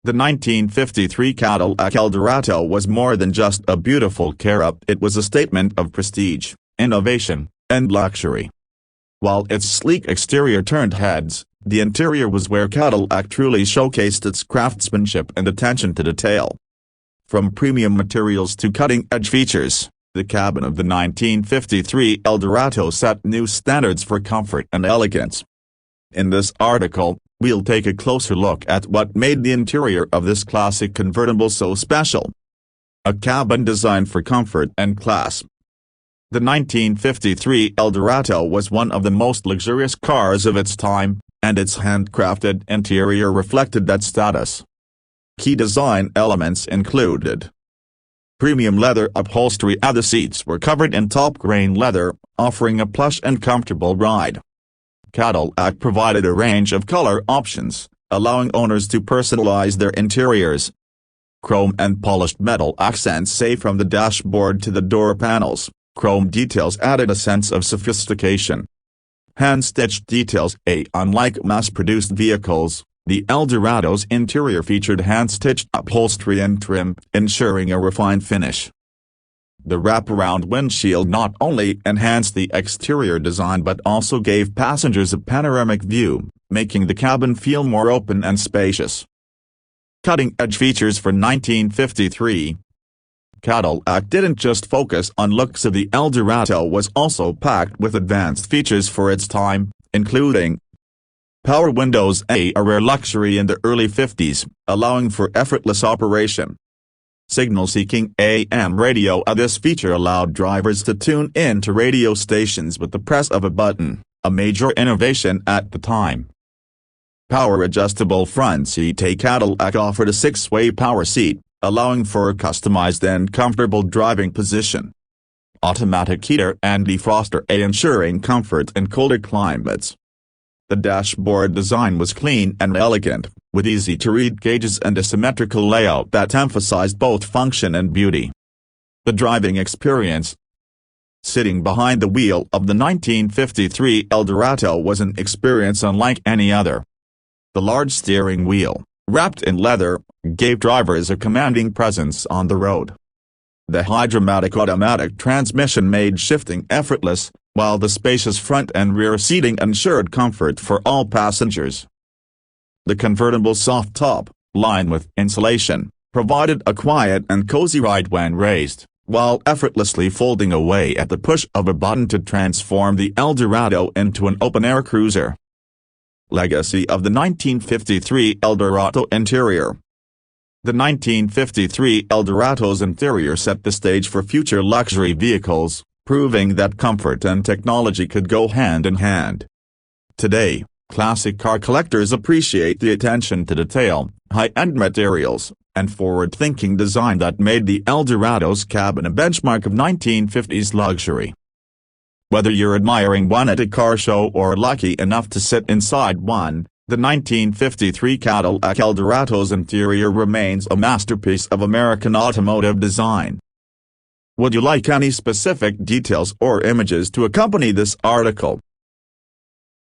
The 1953 Cadillac Eldorado was more than just a beautiful car, it was a statement of prestige, innovation, and luxury. While its sleek exterior turned heads, the interior was where Cadillac truly showcased its craftsmanship and attention to detail. From premium materials to cutting-edge features, the cabin of the 1953 Eldorado set new standards for comfort and elegance. In this article, we'll take a closer look at what made the interior of this classic convertible so special. A cabin designed for comfort and class. The 1953 Eldorado was one of the most luxurious cars of its time, and its handcrafted interior reflected that status. Key design elements included premium leather upholstery. The seats were covered in top-grain leather, offering a plush and comfortable ride. Cadillac provided a range of color options, allowing owners to personalize their interiors. Chrome and polished metal accents say from the dashboard to the door panels, chrome details added a sense of sophistication. Hand-stitched details. Unlike mass-produced vehicles, the Eldorado's interior featured hand-stitched upholstery and trim, ensuring a refined finish. The wraparound windshield not only enhanced the exterior design but also gave passengers a panoramic view, making the cabin feel more open and spacious. Cutting-edge features for 1953. Cadillac didn't just focus on looks. The Eldorado was also packed with advanced features for its time, including power windows, a rare luxury in the early 50s, allowing for effortless operation. Signal-seeking AM radio. This feature allowed drivers to tune in to radio stations with the press of a button, a major innovation at the time. Power-adjustable front seat. Cadillac offered a 6-way power seat, allowing for a customized and comfortable driving position. Automatic heater and defroster, ensuring comfort in colder climates. The dashboard design was clean and elegant, with easy-to-read gauges and a symmetrical layout that emphasized both function and beauty. The driving experience. Sitting behind the wheel of the 1953 Eldorado was an experience unlike any other. The large steering wheel, wrapped in leather, gave drivers a commanding presence on the road. The high-dramatic automatic transmission made shifting effortless, while the spacious front and rear seating ensured comfort for all passengers. The convertible soft top, lined with insulation, provided a quiet and cozy ride when raised, while effortlessly folding away at the push of a button to transform the Eldorado into an open-air cruiser. Legacy of the 1953 Eldorado interior. The 1953 Eldorado's interior set the stage for future luxury vehicles, proving that comfort and technology could go hand in hand. Today, classic car collectors appreciate the attention to detail, high-end materials, and forward-thinking design that made the Eldorado's cabin a benchmark of 1950s luxury. Whether you're admiring one at a car show or lucky enough to sit inside one, the 1953 Cadillac Eldorado's interior remains a masterpiece of American automotive design. Would you like any specific details or images to accompany this article?